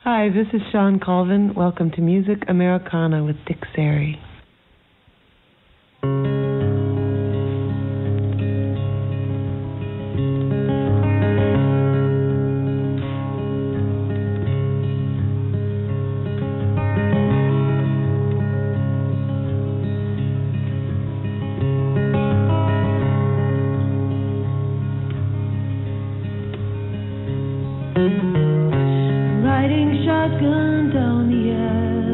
Hi, this is Shawn Colvin. Welcome to Music Americana with Dick Cerri. Riding shotgun down the avalanche.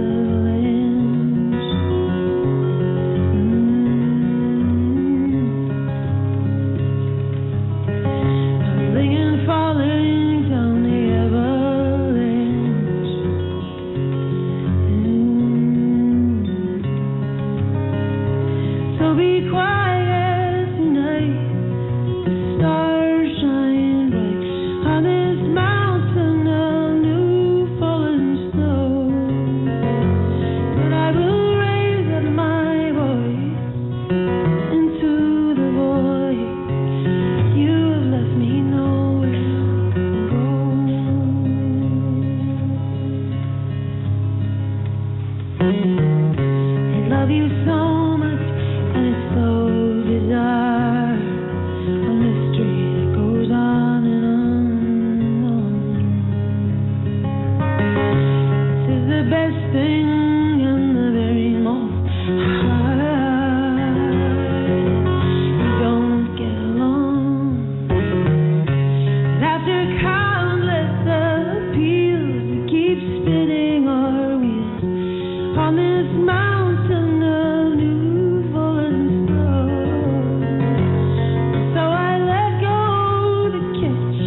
Tumbling and falling down the avalanche. So be quiet tonight. The stars shine bright on this mountain of new fallen snow. But I will raise up my voice into the void. You have left me nowhere to go. I love you so much, and it's so bizarre. A mystery that goes on and on. This is the best thing and the very most hard. We don't get along. And after countless appeals, we keep spinning our wheels on this mountain of new fallen snow. So I let go the catch.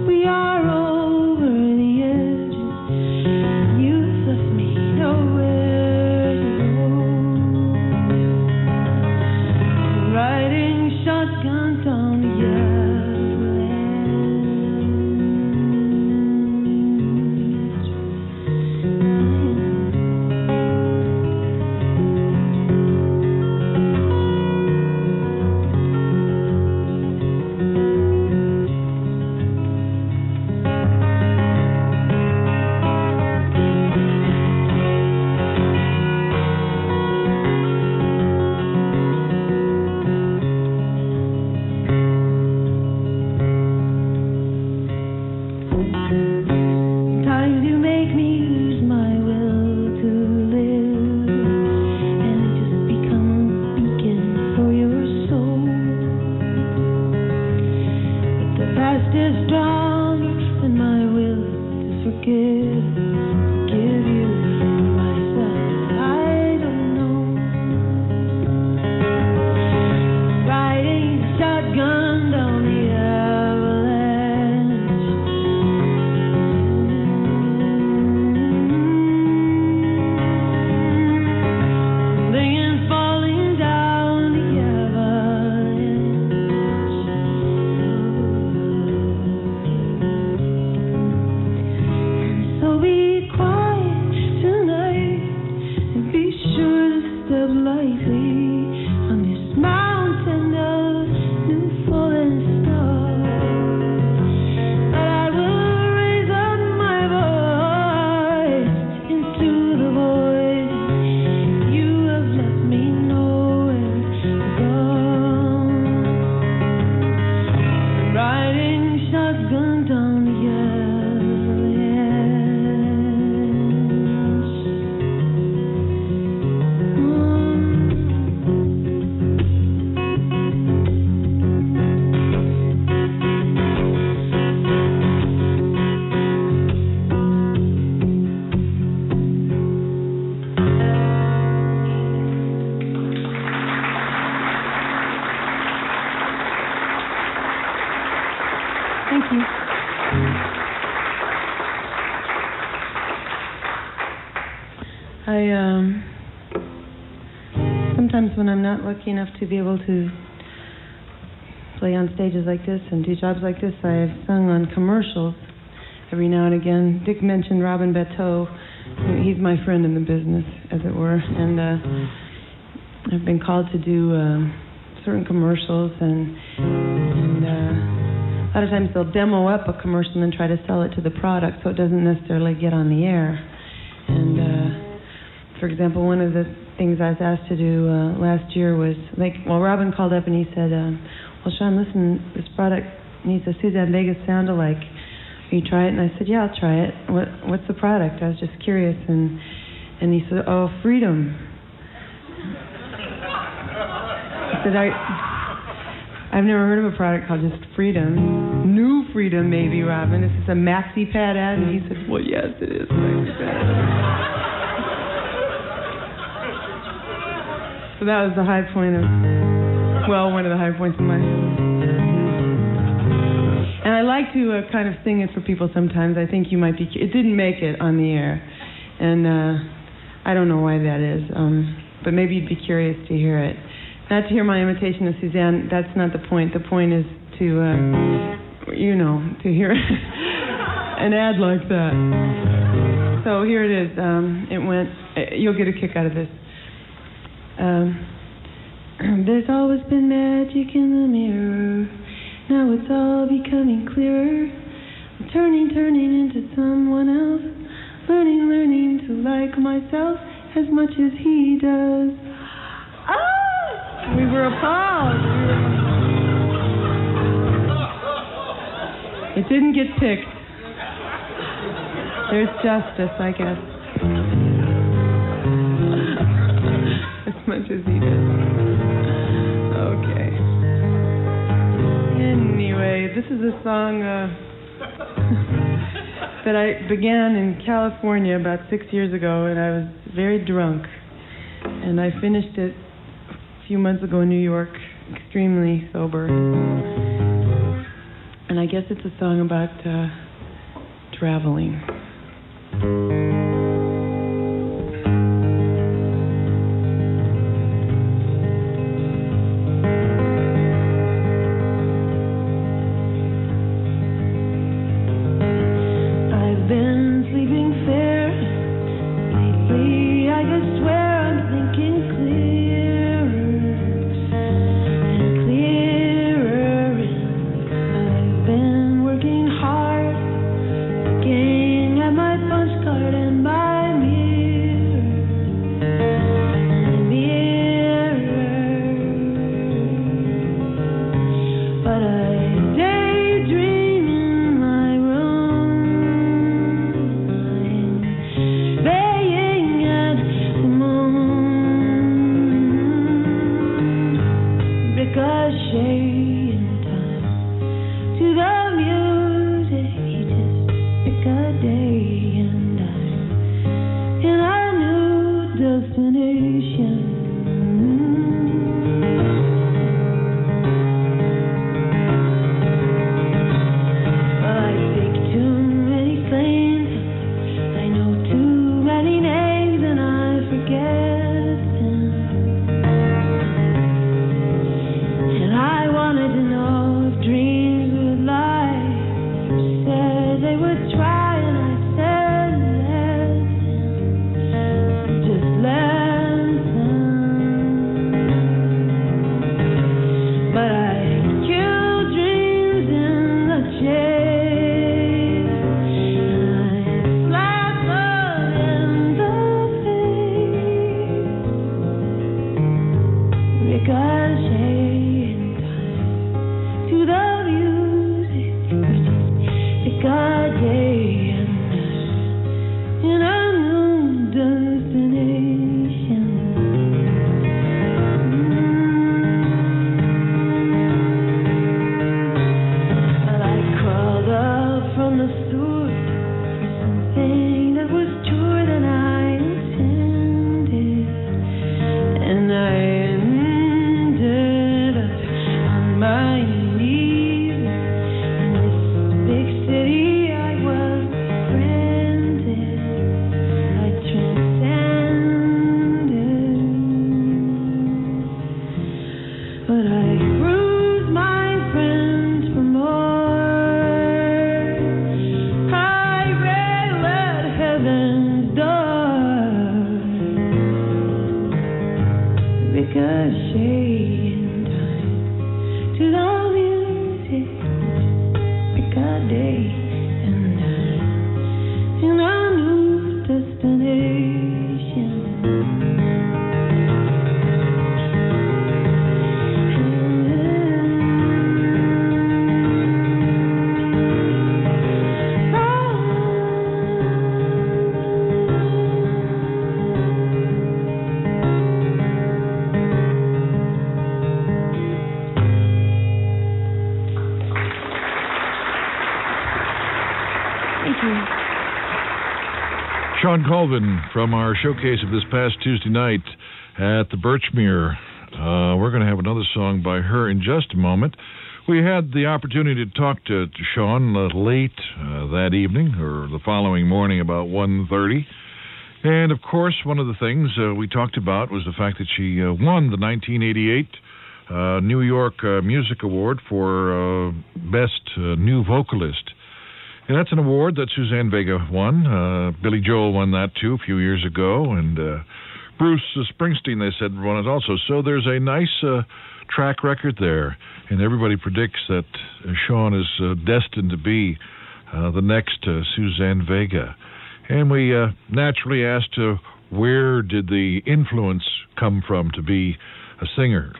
We are over the edge. You've left me nowhere to go. Riding shotgun down the Sometimes you make me lose my will to live, and I just become a beacon for your soul. But the past is stronger than my will to forgive you for myself. I don't know. Riding shotgun down the avalanche. Tumbling and falling down the avalanche. So be quiet tonight and be sure to step lightly on this mountain of new fallen snow. But I will raise up my voice into the void. You have left me nowhere to go. Riding shotgun down the Thank you. Sometimes when I'm not lucky enough to be able to play on stages like this and do jobs like this, I've sung on commercials every now and again. Dick mentioned Robin Bateau. He's my friend in the business, as it were, and I've been called to do certain commercials, and a lot of times they'll demo up a commercial and then try to sell it to the product, so it doesn't necessarily get on the air. And for example, one of the things I was asked to do last year was, Robin called up and he said, well, Shawn, listen, this product needs a Suzanne Vega sound-alike. Will you try it? And I said, yeah, I'll try it. What's the product? I was just curious. And he said, oh, Freedom. I said, I've never heard of a product called just Freedom. New Freedom, maybe, Robin. Is this a maxi pad ad? And he said, well, yes, it is a maxi pad ad. So that was the high point of, one of the high points of my show. And I like to kind of sing it for people sometimes. I think you might be, it didn't make it on the air. And I don't know why that is. But maybe you'd be curious to hear it. Not to hear my imitation of Suzanne, that's not the point. The point is to, to hear an ad like that. So here it is. It went, you'll get a kick out of this. There's always been magic in the mirror. Now it's all becoming clearer. I'm turning into someone else. Learning to like myself as much as he does. We were appalled. It didn't get picked. There's justice, I guess. As much as he does. Okay. Anyway, this is a song that I began in California about 6 years ago, and I was very drunk. And I finished it a few months ago in New York, extremely sober. And I guess it's a song about traveling. Card Shawn Colvin from our showcase of this past Tuesday night at the Birchmere. We're going to have another song by her in just a moment. We had the opportunity to talk to Shawn late that evening or the following morning about 1:30. And, of course, one of the things we talked about was the fact that she won the 1988 New York Music Award for Best New Vocalist. And that's an award that Suzanne Vega won. Billy Joel won that, too, a few years ago. And Bruce Springsteen, they said, won it also. So there's a nice track record there. And everybody predicts that Shawn is destined to be the next Suzanne Vega. And we naturally asked where did the influence come from to be a singer?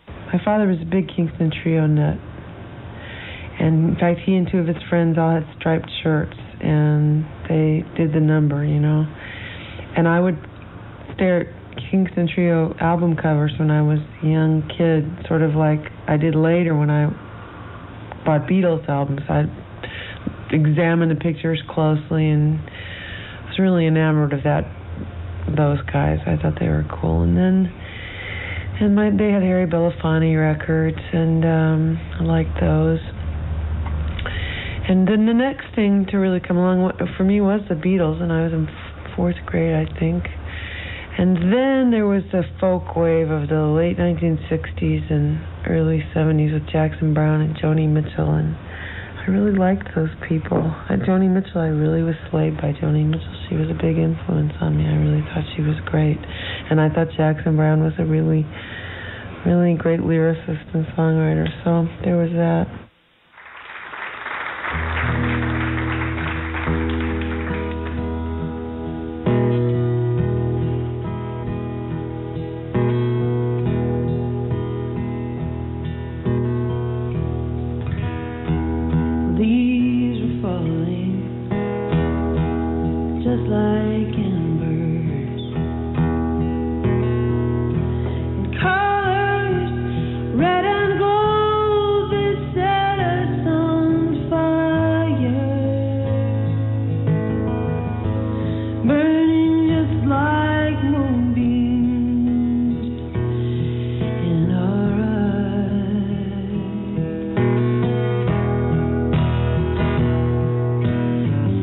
My father was a big Kingston Trio nut. And, in fact, he and two of his friends all had striped shirts, and they did the number, you know. And I would stare at Kingston Trio album covers when I was a young kid, sort of like I did later when I bought Beatles albums. I'd examine the pictures closely, and I was really enamored of those guys. I thought they were cool. And then they had Harry Belafonte records, and I liked those. And then the next thing to really come along for me was the Beatles, and I was in fourth grade, I think. And then there was the folk wave of the late 1960s and early 70s with Jackson Browne and Joni Mitchell, and I really liked those people. Joni Mitchell, I really was swayed by Joni Mitchell. She was a big influence on me. I really thought she was great. And I thought Jackson Browne was a really, really great lyricist and songwriter, so there was that.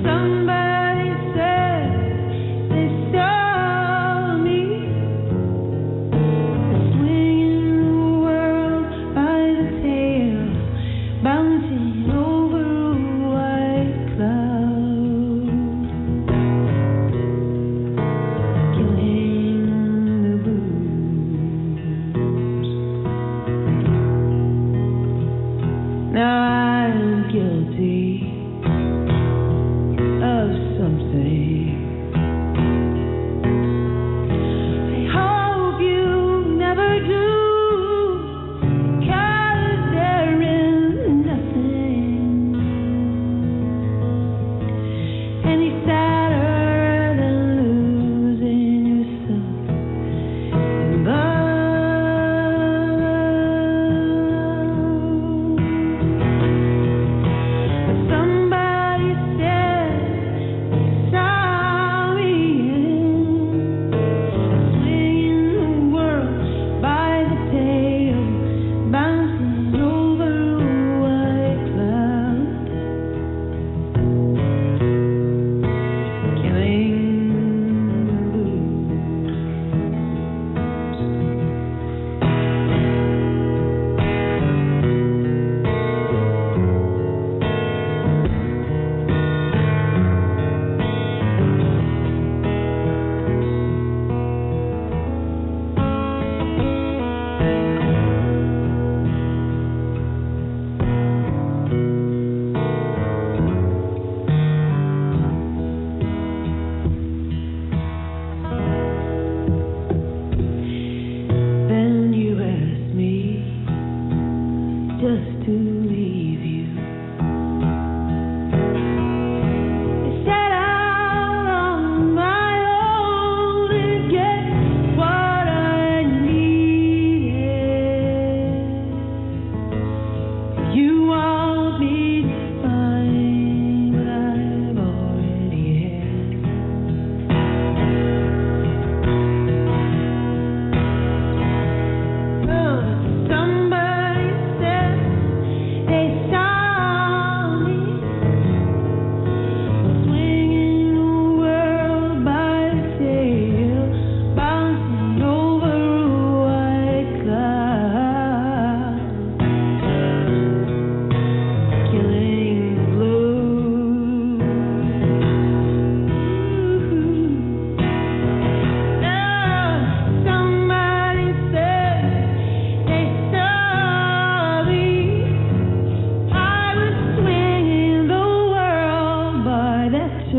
Somebody said they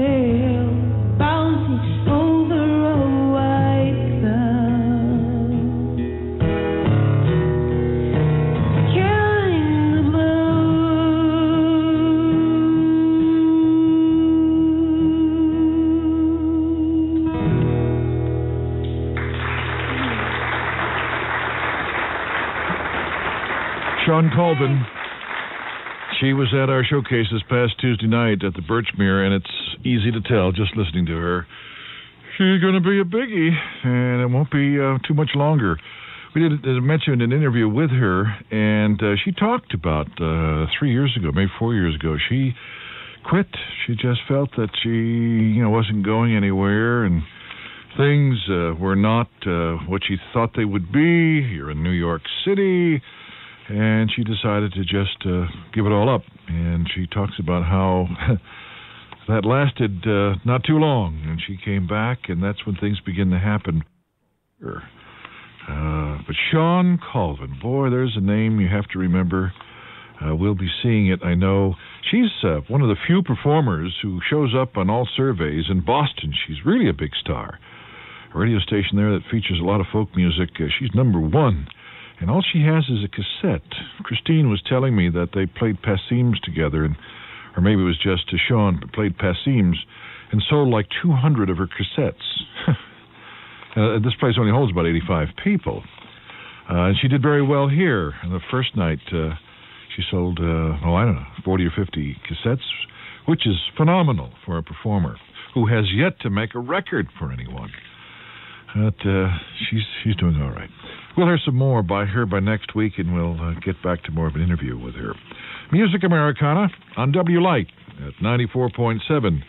sail, bouncing over a white cloud, killing the Shawn Colvin. She was at our showcase this past Tuesday night at the Birchmere, and it's easy to tell just listening to her. She's going to be a biggie, and it won't be too much longer. We did mention an interview with her, and she talked about 3 years ago, maybe 4 years ago, she quit. She just felt that she, wasn't going anywhere, and things were not what she thought they would be here in New York City. And she decided to just give it all up. And she talks about how that lasted not too long. And she came back, and that's when things begin to happen. But Shawn Colvin, boy, there's a name you have to remember. We'll be seeing it, I know. She's one of the few performers who shows up on all surveys in Boston. She's really a big star. A radio station there that features a lot of folk music. She's number one. And all she has is a cassette. Christine was telling me that they played Passemes together, or maybe it was just Shawn, but played Passemes, and sold like 200 of her cassettes. This place only holds about 85 people. And she did very well here. And the first night, she sold, 40 or 50 cassettes, which is phenomenal for a performer who has yet to make a record for anyone. But she's doing all right. We'll hear some more by her by next week, and we'll get back to more of an interview with her. Music Americana on W Light at 94.7